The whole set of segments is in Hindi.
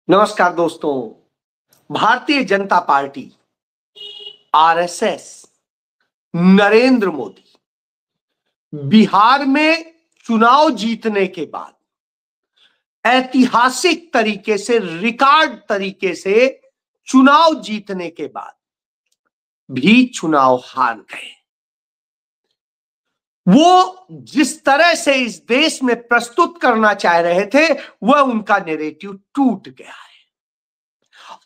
नमस्कार दोस्तों। भारतीय जनता पार्टी आरएसएस नरेंद्र मोदी बिहार में चुनाव जीतने के बाद ऐतिहासिक तरीके से रिकॉर्ड तरीके से चुनाव जीतने के बाद भी चुनाव हार गए। वो जिस तरह से इस देश में प्रस्तुत करना चाह रहे थे वह उनका नैरेटिव टूट गया है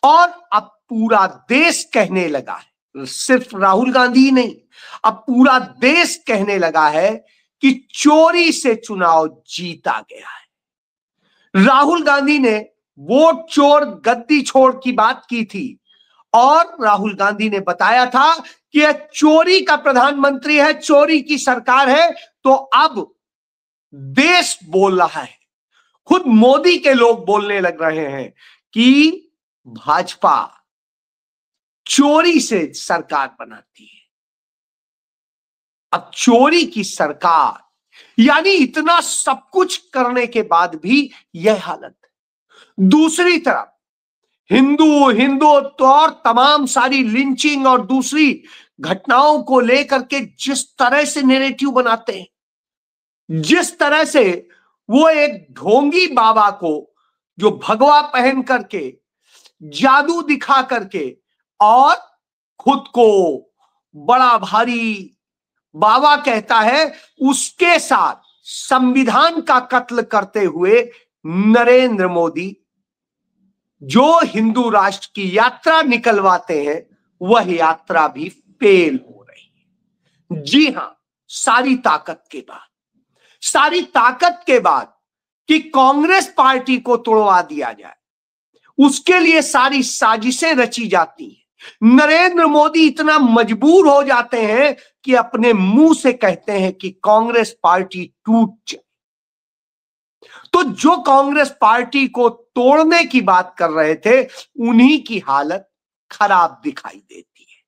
और अब पूरा देश कहने लगा है, सिर्फ राहुल गांधी नहीं, अब पूरा देश कहने लगा है कि चोरी से चुनाव जीता गया है। राहुल गांधी ने वोट चोर गद्दी छोड़ की बात की थी और राहुल गांधी ने बताया था कि यह चोरी का प्रधानमंत्री है, चोरी की सरकार है। तो अब देश बोल रहा है, खुद मोदी के लोग बोलने लग रहे हैं कि भाजपा चोरी से सरकार बनाती है। अब चोरी की सरकार यानी इतना सब कुछ करने के बाद भी यह हालत है। दूसरी तरफ हिंदुत्व और तमाम सारी लिंचिंग और दूसरी घटनाओं को लेकर के जिस तरह से नैरेटिव बनाते हैं, जिस तरह से वो एक ढोंगी बाबा को जो भगवा पहन करके जादू दिखा करके और खुद को बड़ा भारी बाबा कहता है, उसके साथ संविधान का कत्ल करते हुए नरेंद्र मोदी जो हिंदू राष्ट्र की यात्रा निकलवाते हैं वह यात्रा भी फेल हो रही है। जी हां, सारी ताकत के बाद कि कांग्रेस पार्टी को तोड़वा दिया जाए, उसके लिए सारी साजिशें रची जाती हैं। नरेंद्र मोदी इतना मजबूर हो जाते हैं कि अपने मुंह से कहते हैं कि कांग्रेस पार्टी टूट जाए। तो जो कांग्रेस पार्टी को तोड़ने की बात कर रहे थे उन्हीं की हालत खराब दिखाई देती है।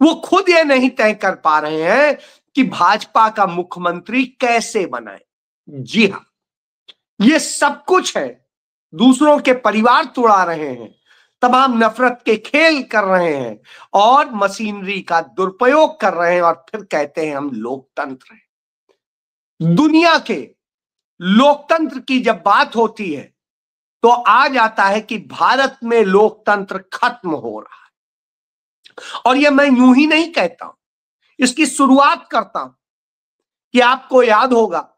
वो खुद ये नहीं तय कर पा रहे हैं कि भाजपा का मुख्यमंत्री कैसे बनाए। जी हां, ये सब कुछ है। दूसरों के परिवार तोड़ा रहे हैं, तमाम नफरत के खेल कर रहे हैं और मशीनरी का दुरुपयोग कर रहे हैं और फिर कहते हैं हम लोकतंत्र हैं। दुनिया के लोकतंत्र की जब बात होती है तो आ जाता है कि भारत में लोकतंत्र खत्म हो रहा है। और यह मैं यूं ही नहीं कहता हूं, इसकी शुरुआत करता हूं कि आपको याद होगा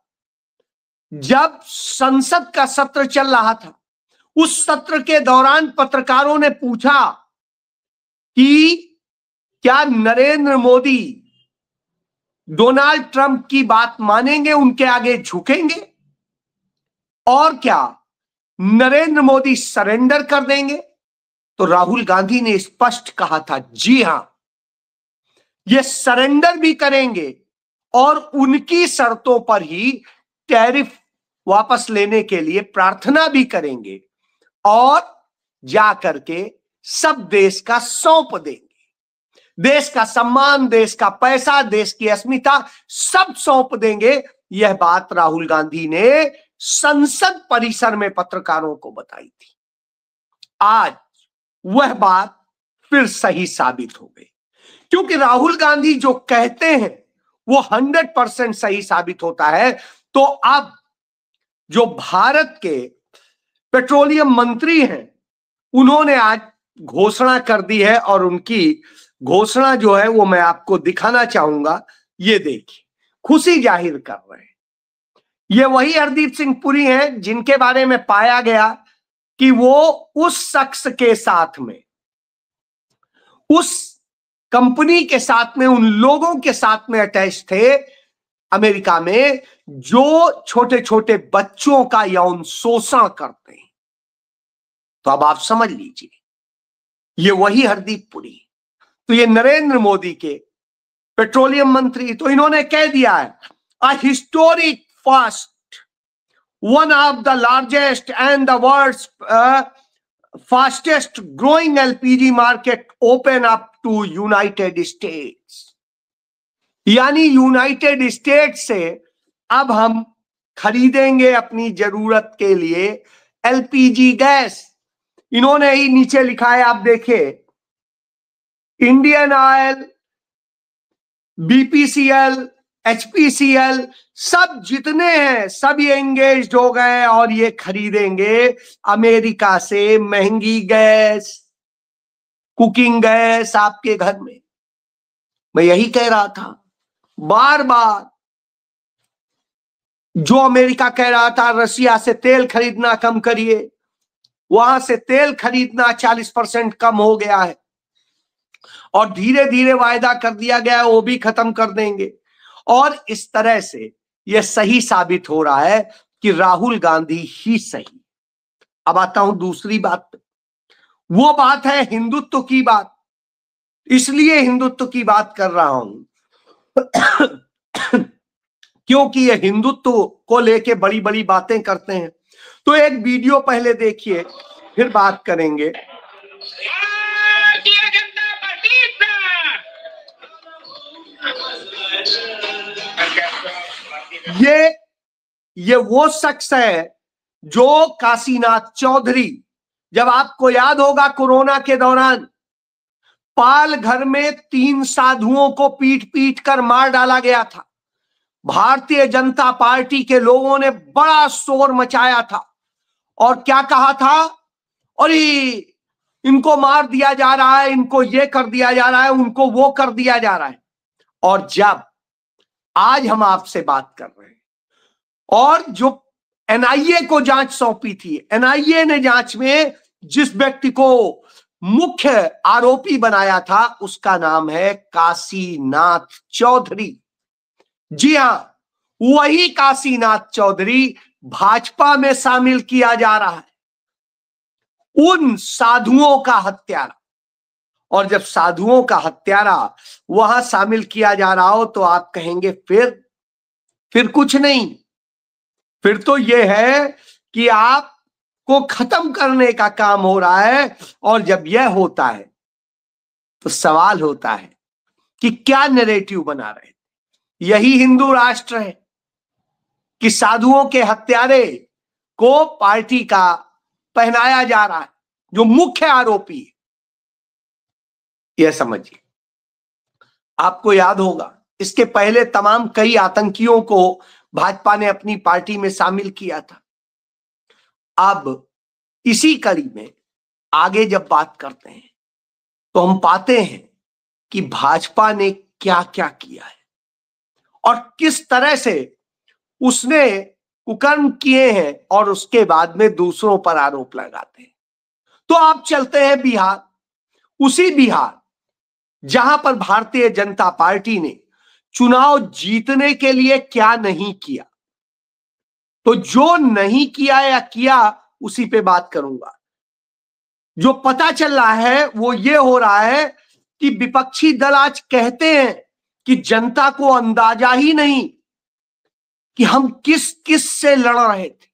जब संसद का सत्र चल रहा था, उस सत्र के दौरान पत्रकारों ने पूछा कि क्या नरेंद्र मोदी डोनाल्ड ट्रंप की बात मानेंगे, उनके आगे झुकेंगे और क्या नरेंद्र मोदी सरेंडर कर देंगे? तो राहुल गांधी ने स्पष्ट कहा था, जी हां, ये सरेंडर भी करेंगे और उनकी शर्तों पर ही टैरिफ वापस लेने के लिए प्रार्थना भी करेंगे और जाकर के सब देश का सौंप देंगे। देश का सम्मान, देश का पैसा, देश की अस्मिता सब सौंप देंगे। यह बात राहुल गांधी ने संसद परिसर में पत्रकारों को बताई थी। आज वह बात फिर सही साबित हो गई, क्योंकि राहुल गांधी जो कहते हैं वो 100% सही साबित होता है। तो अब जो भारत के पेट्रोलियम मंत्री हैं उन्होंने आज घोषणा कर दी है और उनकी घोषणा जो है वो मैं आपको दिखाना चाहूंगा। ये देखिए, खुशी जाहिर कर रहे हैं। ये वही हरदीप सिंह पुरी हैं जिनके बारे में पाया गया कि वो उस शख्स के साथ में, उस कंपनी के साथ में, उन लोगों के साथ में अटैच थे अमेरिका में जो छोटे छोटे बच्चों का यौन शोषण करते हैं। तो अब आप समझ लीजिए, ये वही हरदीप पुरी। तो ये नरेंद्र मोदी के पेट्रोलियम मंत्री, तो इन्होंने कह दिया है, a historic first, one of the largest and the world's fastest growing LPG market open up to United States. यानी यूनाइटेड स्टेट्स से अब हम खरीदेंगे अपनी जरूरत के लिए एलपीजी गैस। इन्होंने ही नीचे लिखा है, आप देखिए, इंडियन ऑयल, बीपीसीएल, एचपीसीएल, सब जितने हैं सब ये एंगेज्ड हो गए और ये खरीदेंगे अमेरिका से महंगी गैस, कुकिंग गैस आपके घर में। मैं यही कह रहा था बार बार, जो अमेरिका कह रहा था रसिया से तेल खरीदना कम करिए, वहां से तेल खरीदना 40% कम हो गया है और धीरे धीरे वायदा कर दिया गया है वो भी खत्म कर देंगे। और इस तरह से यह सही साबित हो रहा है कि राहुल गांधी ही सही। अब आता हूं दूसरी बात पे, वो बात है हिंदुत्व की बात। इसलिए हिंदुत्व की बात कर रहा हूं क्योंकि ये हिंदुत्व को लेके बड़ी बड़ी बातें करते हैं। तो एक वीडियो पहले देखिए, फिर बात करेंगे। ये वो शख्स है जो काशीनाथ चौधरी, जब आपको याद होगा कोरोना के दौरान पाल घर में 3 साधुओं को पीट पीट कर मार डाला गया था। भारतीय जनता पार्टी के लोगों ने बड़ा शोर मचाया था और क्या कहा था, अरे इनको मार दिया जा रहा है, इनको ये कर दिया जा रहा है, उनको वो कर दिया जा रहा है। और जब आज हम आपसे बात कर रहे हैं और जो एनआईए को जांच सौंपी थी, एनआईए ने जांच में जिस व्यक्ति को मुख्य आरोपी बनाया था उसका नाम है काशीनाथ चौधरी। जी हां, वही काशीनाथ चौधरी भाजपा में शामिल किया जा रहा है, उन साधुओं का हत्यारा। और जब साधुओं का हत्यारा वहां शामिल किया जा रहा हो तो आप कहेंगे फिर कुछ नहीं, फिर तो यह है कि आपको खत्म करने का काम हो रहा है। और जब यह होता है तो सवाल होता है कि क्या नैरेटिव बना रहे। यही हिंदू राष्ट्र है कि साधुओं के हत्यारे को पार्टी का पहनाया जा रहा है, जो मुख्य आरोपी है। यह समझिए, आपको याद होगा इसके पहले तमाम कई आतंकियों को भाजपा ने अपनी पार्टी में शामिल किया था। अब इसी कड़ी में आगे जब बात करते हैं तो हम पाते हैं कि भाजपा ने क्या क्या किया है और किस तरह से उसने कुकर्म किए हैं और उसके बाद में दूसरों पर आरोप लगाते हैं। तो आप चलते हैं बिहार, उसी बिहार जहां पर भारतीय जनता पार्टी ने चुनाव जीतने के लिए क्या नहीं किया। तो जो नहीं किया या किया उसी पे बात करूंगा। जो पता चल रहा है वो ये हो रहा है कि विपक्षी दल आज कहते हैं कि जनता को अंदाजा ही नहीं कि हम किस किस से लड़ रहे थे।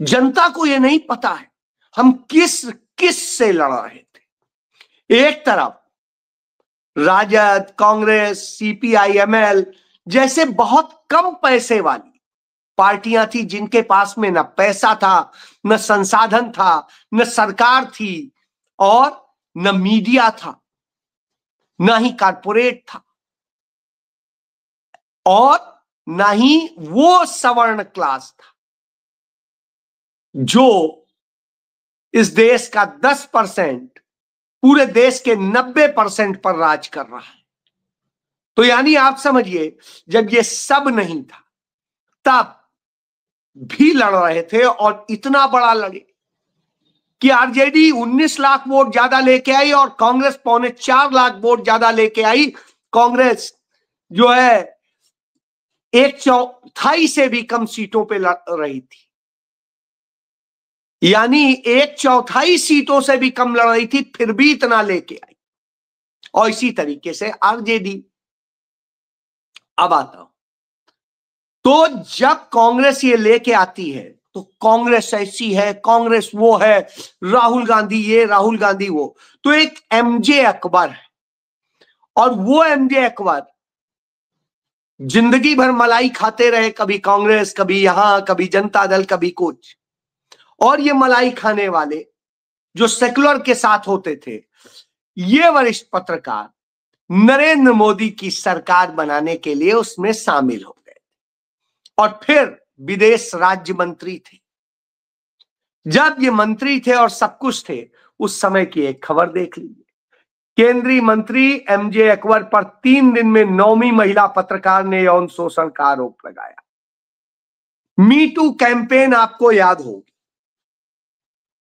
जनता को यह नहीं पता है हम किस किस से लड़ रहे थे। एक तरफ राजद, कांग्रेस, सीपीआई-एमएल जैसे बहुत कम पैसे वाली पार्टियां थी जिनके पास में न पैसा था, न संसाधन था, न सरकार थी और न मीडिया था, न ही कारपोरेट था और न ही वो सवर्ण क्लास था जो इस देश का 10% पूरे देश के 90% पर राज कर रहा है। तो यानी आप समझिए, जब ये सब नहीं था तब भी लड़ रहे थे और इतना बड़ा लड़े कि आरजेडी 19 लाख वोट ज्यादा लेके आई और कांग्रेस 4.25 लाख वोट ज्यादा लेके आई। कांग्रेस जो है 1/4 से भी कम सीटों पे लड़ रही थी, यानी 1/4 सीटों से भी कम लड़ रही थी, फिर भी इतना लेके आई। और इसी तरीके से आरजेडी। अब आता हूं, तो जब कांग्रेस ये लेके आती है तो कांग्रेस ऐसी है, कांग्रेस वो है, राहुल गांधी ये, राहुल गांधी वो। तो एक एमजे अकबर है और वो एमजे अकबर जिंदगी भर मलाई खाते रहे, कभी कांग्रेस, कभी यहां, कभी जनता दल, कभी कुछ। और ये मलाई खाने वाले जो सेकुलर के साथ होते थे, ये वरिष्ठ पत्रकार नरेंद्र मोदी की सरकार बनाने के लिए उसमें शामिल हो गए और फिर विदेश राज्य मंत्री थे। जब ये मंत्री थे और सब कुछ थे, उस समय की एक खबर देख लीजिए। केंद्रीय मंत्री एमजे अकबर पर 3 दिन में 9वीं महिला पत्रकार ने यौन शोषण का आरोप लगाया। मी टू कैंपेन आपको याद होगी।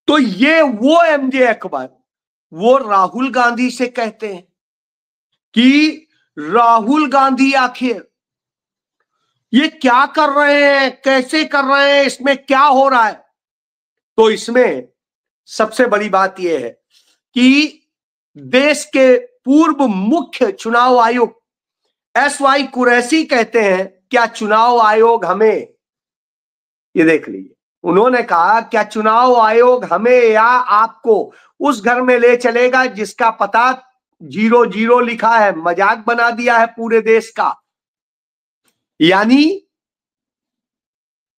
तो ये वो एमजे अकबर वो राहुल गांधी से कहते हैं कि राहुल गांधी आखिर ये क्या कर रहे हैं, कैसे कर रहे हैं, इसमें क्या हो रहा है। तो इसमें सबसे बड़ी बात यह है कि देश के पूर्व मुख्य चुनाव आयुक्त एसवाई कुरैशी कहते हैं, क्या चुनाव आयोग हमें, ये देख लीजिए, उन्होंने कहा क्या चुनाव आयोग हमें या आपको उस घर में ले चलेगा जिसका पता 00 लिखा है। मजाक बना दिया है पूरे देश का। यानी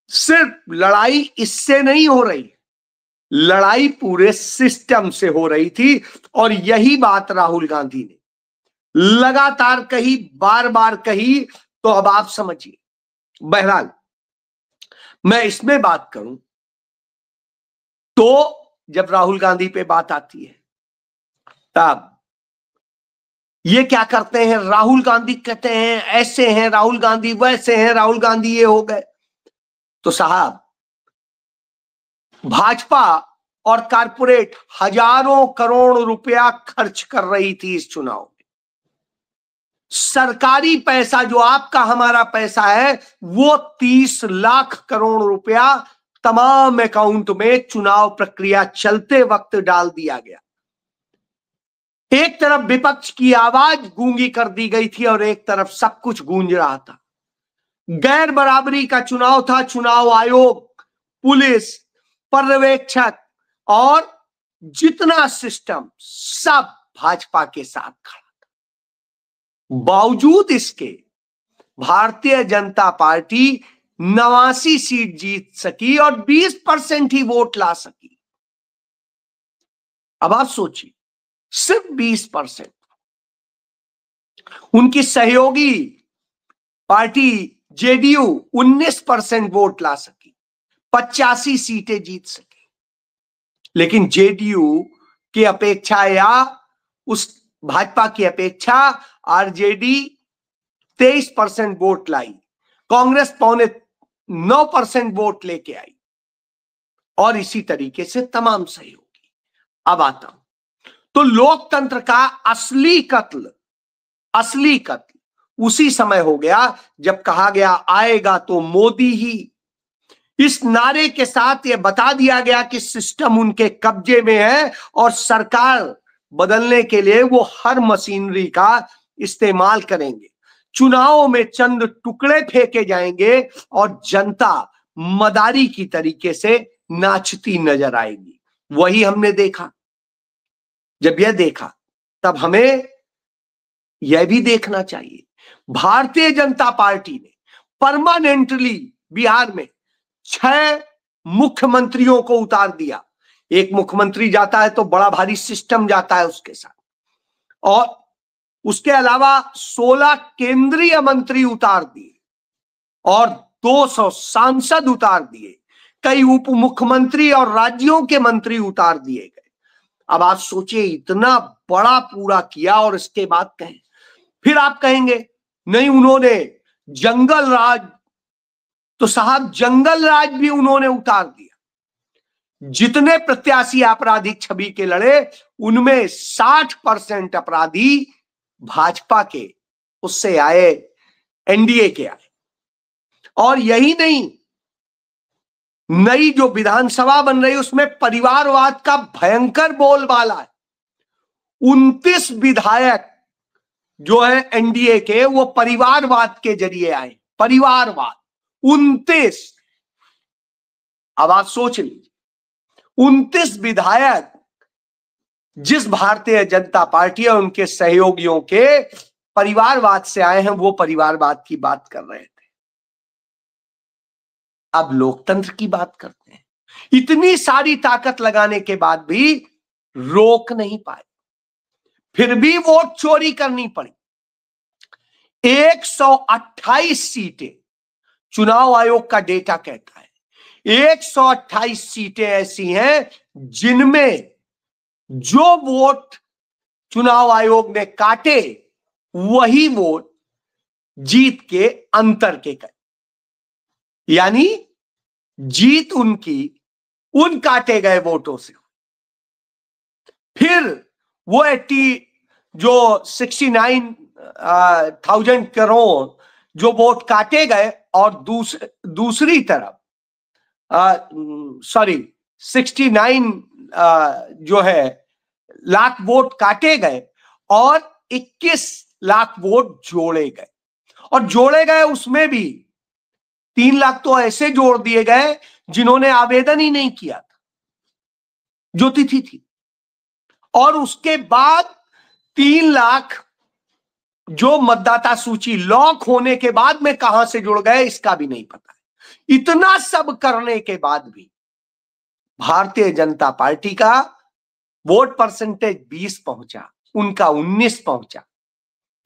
सिर्फ लड़ाई इससे नहीं हो रही, लड़ाई पूरे सिस्टम से हो रही थी। और यही बात राहुल गांधी ने लगातार कही, बार बार कही। तो अब आप समझिए। बहरहाल मैं इसमें बात करूं तो जब राहुल गांधी पे बात आती है तब ये क्या करते हैं, राहुल गांधी कहते हैं ऐसे हैं, राहुल गांधी वैसे हैं, राहुल गांधी ये हो गए। तो साहब, भाजपा और कारपोरेट हजारों करोड़ रुपया खर्च कर रही थी इस चुनाव में। सरकारी पैसा जो आपका हमारा पैसा है वो 30 लाख करोड़ रुपया तमाम अकाउंट में चुनाव प्रक्रिया चलते वक्त डाल दिया गया। एक तरफ विपक्ष की आवाज गूंगी कर दी गई थी और एक तरफ सब कुछ गूंज रहा था। गैर बराबरी का चुनाव था। चुनाव आयोग, पुलिस, पर्यवेक्षक और जितना सिस्टम सब भाजपा के साथ खड़ा था। बावजूद इसके भारतीय जनता पार्टी 89 सीट जीत सकी और 20% ही वोट ला सकी। अब आप सोचिए, सिर्फ 20%। उनकी सहयोगी पार्टी जेडीयू 19% वोट ला सकी, 85 सीटें जीत सकी। लेकिन जेडीयू की अपेक्षा या उस भाजपा की अपेक्षा आरजेडी 23% वोट लाई, कांग्रेस 9.9% वोट लेके आई और इसी तरीके से तमाम सहयोगी। अब आता हूं तो लोकतंत्र का असली कत्ल उसी समय हो गया जब कहा गया आएगा तो मोदी ही। इस नारे के साथ यह बता दिया गया कि सिस्टम उनके कब्जे में है और सरकार बदलने के लिए वो हर मशीनरी का इस्तेमाल करेंगे। चुनावों में चंद टुकड़े फेंके जाएंगे और जनता मदारी की तरीके से नाचती नजर आएगी। वही हमने देखा। जब यह देखा तब हमें यह भी देखना चाहिए, भारतीय जनता पार्टी ने परमानेंटली बिहार में 6 मुख्यमंत्रियों को उतार दिया। एक मुख्यमंत्री जाता है तो बड़ा भारी सिस्टम जाता है उसके साथ, और उसके अलावा 16 केंद्रीय मंत्री उतार दिए और 200 सांसद उतार दिए, कई उप मुख्यमंत्री और राज्यों के मंत्री उतार दिए गए। अब आप सोचिए, इतना बड़ा पूरा किया और इसके बाद कहें, फिर आप कहेंगे नहीं उन्होंने जंगल राज, तो साहब जंगल राज भी उन्होंने उतार दिया। जितने प्रत्याशी आपराधिक छवि के लड़े उनमें 60% अपराधी भाजपा के उससे आए, एनडीए के आए। और यही नहीं, नई जो विधानसभा बन रही उसमें परिवारवाद का भयंकर बोलबाला है। 29 विधायक जो है एनडीए के वो परिवारवाद के जरिए आए। परिवारवाद 29। अब आप सोच लीजिए, 29 विधायक जिस भारतीय जनता पार्टी और उनके सहयोगियों के परिवारवाद से आए हैं वो परिवारवाद की बात कर रहे थे। अब लोकतंत्र की बात करते हैं। इतनी सारी ताकत लगाने के बाद भी रोक नहीं पाए, फिर भी वोट चोरी करनी पड़ी। 128 सीटें, चुनाव आयोग का डेटा कहता है 128 सीटें ऐसी हैं जिनमें जो वोट चुनाव आयोग ने काटे वही वोट जीत के अंतर के गए, यानी जीत उनकी उन काटे गए वोटों से। फिर वो 69,000 करोड़ जो वोट काटे गए और दूसरी तरफ 69 जो है लाख वोट काटे गए और 21 लाख वोट जोड़े गए, और जोड़े गए उसमें भी 3 लाख तो ऐसे जोड़ दिए गए जिन्होंने आवेदन ही नहीं किया था, जो तिथि थी, और उसके बाद 3 लाख जो मतदाता सूची लॉक होने के बाद में कहां से जुड़ गए इसका भी नहीं पता है। इतना सब करने के बाद भी भारतीय जनता पार्टी का वोट परसेंटेज 20 पहुंचा, उनका 19 पहुंचा।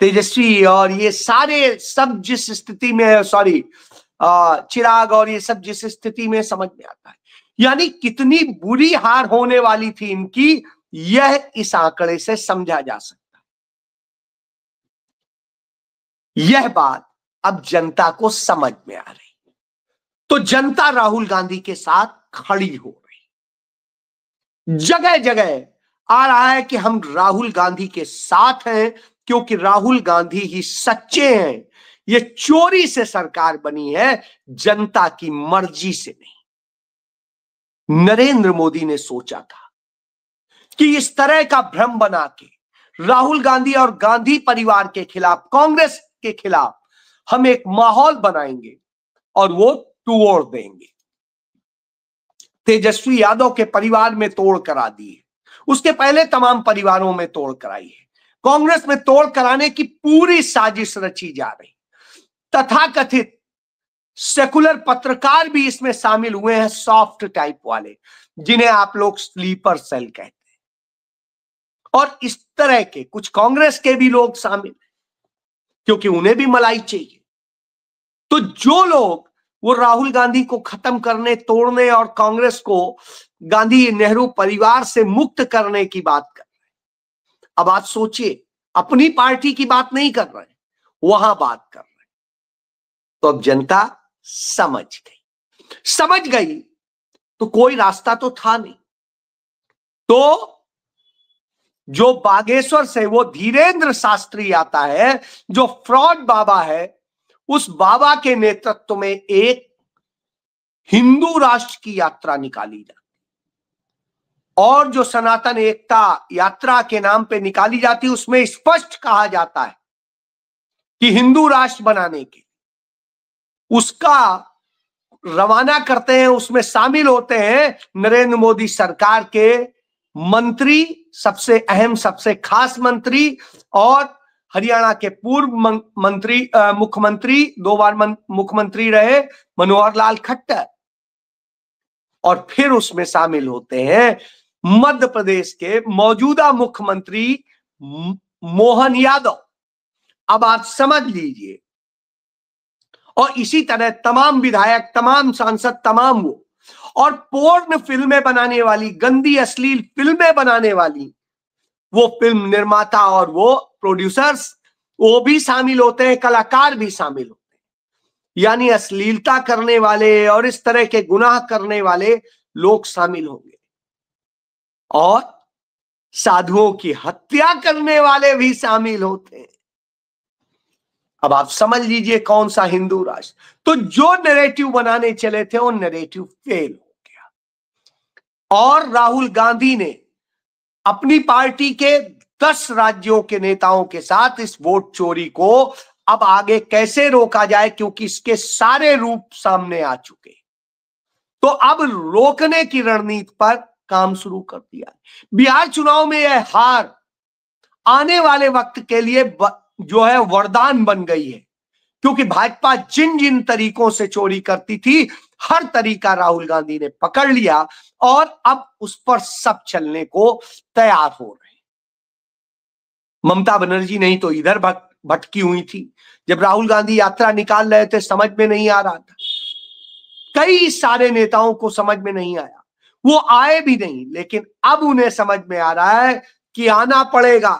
तेजस्वी और ये सारे सब जिस स्थिति में, चिराग और ये सब जिस स्थिति में, समझ में आता है यानी कितनी बुरी हार होने वाली थी इनकी, यह इस आंकड़े से समझा जा सकता है। यह बात अब जनता को समझ में आ रही, तो जनता राहुल गांधी के साथ खड़ी हो रही। जगह जगह आ रहा है कि हम राहुल गांधी के साथ हैं क्योंकि राहुल गांधी ही सच्चे हैं, ये चोरी से सरकार बनी है, जनता की मर्जी से नहीं। नरेंद्र मोदी ने सोचा था कि इस तरह का भ्रम बना के राहुल गांधी और गांधी परिवार के खिलाफ, कांग्रेस के खिलाफ हम एक माहौल बनाएंगे और वो तोड़ देंगे। तेजस्वी यादव के परिवार में तोड़ करा दी है, उसके पहले तमाम परिवारों में तोड़ कराई है, कांग्रेस में तोड़ कराने की पूरी साजिश रची जा रही। तथाकथित सेकुलर पत्रकार भी इसमें शामिल हुए हैं, सॉफ्ट टाइप वाले, जिन्हें आप लोग स्लीपर सेल कहते हैं, और इस तरह के कुछ कांग्रेस के भी लोग शामिल हैं क्योंकि उन्हें भी मलाई चाहिए। तो जो लोग वो राहुल गांधी को खत्म करने, तोड़ने और कांग्रेस को गांधी नेहरू परिवार से मुक्त करने की बात कर रहे हैं, अब आप सोचिए, अपनी पार्टी की बात नहीं कर रहे हैं, वहां बात कर रहे हैं। तो अब जनता समझ गई तो कोई रास्ता तो था नहीं। तो जो बागेश्वर से वो धीरेन्द्र शास्त्री आता है, जो फ्रॉड बाबा है, उस बाबा के नेतृत्व में एक हिंदू राष्ट्र की यात्रा निकाली जाती, और जो सनातन एकता यात्रा के नाम पे निकाली जाती, उसमें स्पष्ट कहा जाता है कि हिंदू राष्ट्र बनाने के उसका रवाना करते हैं, उसमें शामिल होते हैं नरेंद्र मोदी सरकार के मंत्री, सबसे अहम, सबसे खास मंत्री, और हरियाणा के पूर्व मुख्यमंत्री, 2 बार मुख्यमंत्री रहे मनोहर लाल खट्टर, और फिर उसमें शामिल होते हैं मध्य प्रदेश के मौजूदा मुख्यमंत्री मोहन यादव। अब आप समझ लीजिए, और इसी तरह तमाम विधायक, तमाम सांसद, तमाम वो, और पोर्न फिल्में बनाने वाली, गंदी अश्लील फिल्में बनाने वाली वो फिल्म निर्माता और वो प्रोड्यूसर्स, वो भी शामिल होते हैं, कलाकार भी शामिल होते हैं, यानी अश्लीलता करने वाले और इस तरह के गुनाह करने वाले लोग शामिल होंगे, और साधुओं की हत्या करने वाले भी शामिल होते हैं। अब आप समझ लीजिए कौन सा हिंदू राष्ट्र। तो जो नैरेटिव बनाने चले थे वो नैरेटिव फेल हो गया, और राहुल गांधी ने अपनी पार्टी के 10 राज्यों के नेताओं के साथ इस वोट चोरी को अब आगे कैसे रोका जाए, क्योंकि इसके सारे रूप सामने आ चुके, तो अब रोकने की रणनीति पर काम शुरू कर दिया। बिहार चुनाव में यह हार आने वाले वक्त के लिए जो है वरदान बन गई है, क्योंकि भाजपा जिन जिन तरीकों से चोरी करती थी हर तरीका राहुल गांधी ने पकड़ लिया और अब उस पर सब चलने को तैयार हो रहे हैं। ममता बनर्जी नहीं तो इधर भटकी हुई थी। जब राहुल गांधी यात्रा निकाल रहे थे समझ में नहीं आ रहा था, कई सारे नेताओं को समझ में नहीं आया, वो आए भी नहीं, लेकिन अब उन्हें समझ में आ रहा है कि आना पड़ेगा।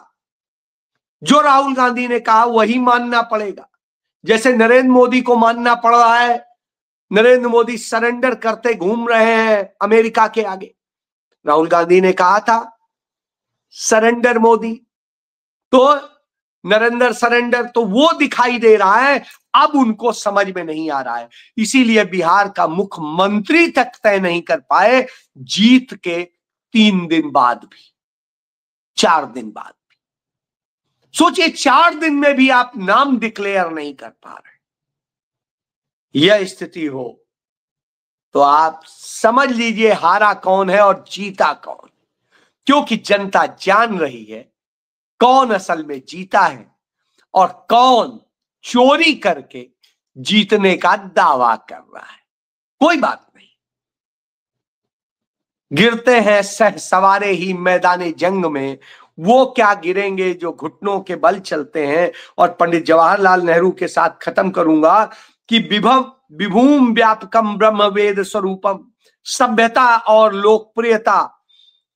जो राहुल गांधी ने कहा वही मानना पड़ेगा। जैसे नरेंद्र मोदी को मानना पड़ रहा है, नरेंद्र मोदी सरेंडर करते घूम रहे हैं अमेरिका के आगे। राहुल गांधी ने कहा था सरेंडर मोदी, तो नरेंद्र सरेंडर, तो वो दिखाई दे रहा है। अब उनको समझ में नहीं आ रहा है, इसीलिए बिहार का मुख्यमंत्री तक तय नहीं कर पाए जीत के 3 दिन बाद भी, 4 दिन बाद भी। सोचिए 4 दिन में भी आप नाम डिक्लेयर नहीं कर पा रहे, यह स्थिति हो तो आप समझ लीजिए हारा कौन है और जीता कौन, क्योंकि जनता जान रही है कौन असल में जीता है और कौन चोरी करके जीतने का दावा कर रहा है। कोई बात नहीं, गिरते हैं सह सवारे ही मैदाने जंग में, वो क्या गिरेंगे जो घुटनों के बल चलते हैं। और पंडित जवाहरलाल नेहरू के साथ खत्म करूंगा कि विभूम व्यापकम ब्रह्म वेद स्वरूपम, सभ्यता और लोकप्रियता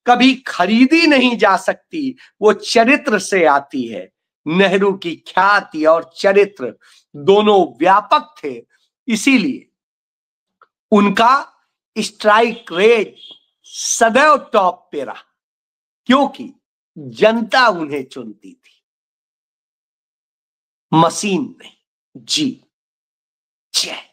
कभी खरीदी नहीं जा सकती, वो चरित्र से आती है। नेहरू की ख्याति और चरित्र दोनों व्यापक थे, इसीलिए उनका स्ट्राइक रेट सदैव टॉप पे रहा, क्योंकि जनता उन्हें चुनती थी, मशीन नहीं। जी जय।